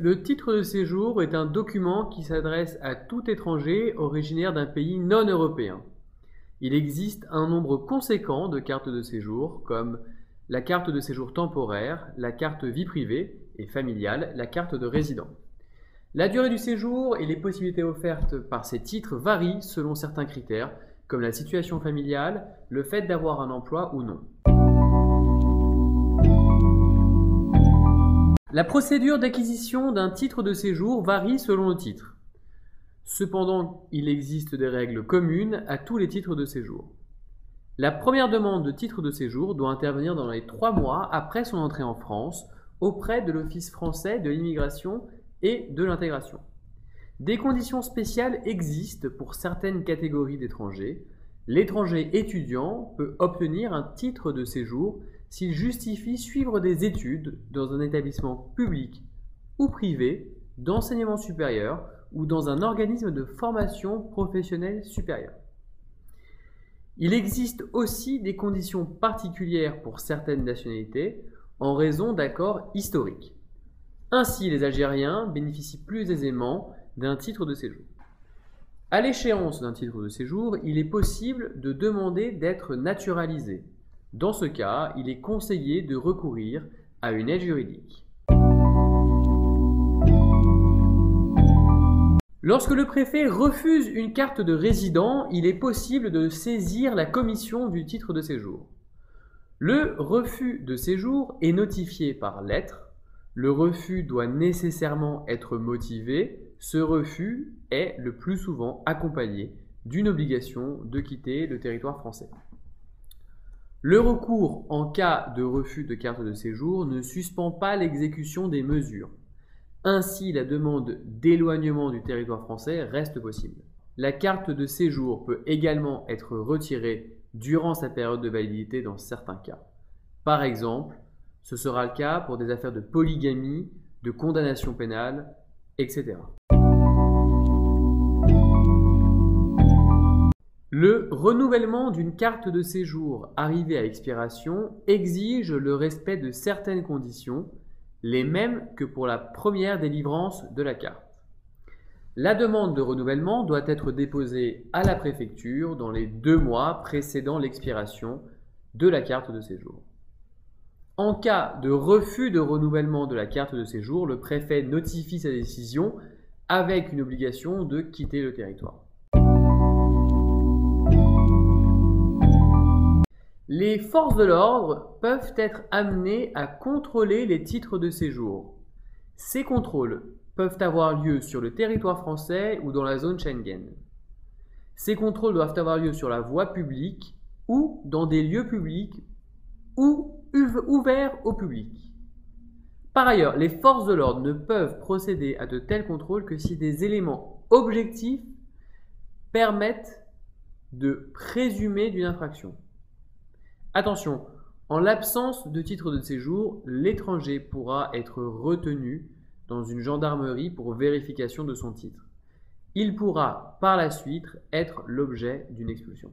Le titre de séjour est un document qui s'adresse à tout étranger originaire d'un pays non européen. Il existe un nombre conséquent de cartes de séjour, comme la carte de séjour temporaire, la carte vie privée et familiale, la carte de résident. La durée du séjour et les possibilités offertes par ces titres varient selon certains critères, comme la situation familiale, le fait d'avoir un emploi ou non. La procédure d'acquisition d'un titre de séjour varie selon le titre. Cependant, il existe des règles communes à tous les titres de séjour. La première demande de titre de séjour doit intervenir dans les 3 mois après son entrée en France auprès de l'Office français de l'immigration et de l'intégration. Des conditions spéciales existent pour certaines catégories d'étrangers. L'étranger étudiant peut obtenir un titre de séjour s'il justifie suivre des études dans un établissement public ou privé d'enseignement supérieur ou dans un organisme de formation professionnelle supérieure. Il existe aussi des conditions particulières pour certaines nationalités en raison d'accords historiques. Ainsi, les Algériens bénéficient plus aisément d'un titre de séjour. À l'échéance d'un titre de séjour, il est possible de demander d'être naturalisé. Dans ce cas, il est conseillé de recourir à une aide juridique. Lorsque le préfet refuse une carte de résident, il est possible de saisir la commission du titre de séjour. Le refus de séjour est notifié par lettre. Le refus doit nécessairement être motivé. Ce refus est le plus souvent accompagné d'une obligation de quitter le territoire français. Le recours en cas de refus de carte de séjour ne suspend pas l'exécution des mesures. Ainsi, la demande d'éloignement du territoire français reste possible. La carte de séjour peut également être retirée durant sa période de validité dans certains cas. Par exemple, ce sera le cas pour des affaires de polygamie, de condamnation pénale, etc. Le renouvellement d'une carte de séjour arrivée à expiration exige le respect de certaines conditions, les mêmes que pour la première délivrance de la carte. La demande de renouvellement doit être déposée à la préfecture dans les 2 mois précédant l'expiration de la carte de séjour. En cas de refus de renouvellement de la carte de séjour, le préfet notifie sa décision avec une obligation de quitter le territoire. Les forces de l'ordre peuvent être amenées à contrôler les titres de séjour. Ces contrôles peuvent avoir lieu sur le territoire français ou dans la zone Schengen. Ces contrôles doivent avoir lieu sur la voie publique ou dans des lieux publics ou ouverts au public. Par ailleurs, les forces de l'ordre ne peuvent procéder à de tels contrôles que si des éléments objectifs permettent de présumer d'une infraction. Attention, en l'absence de titre de séjour, l'étranger pourra être retenu dans une gendarmerie pour vérification de son titre. Il pourra par la suite être l'objet d'une expulsion.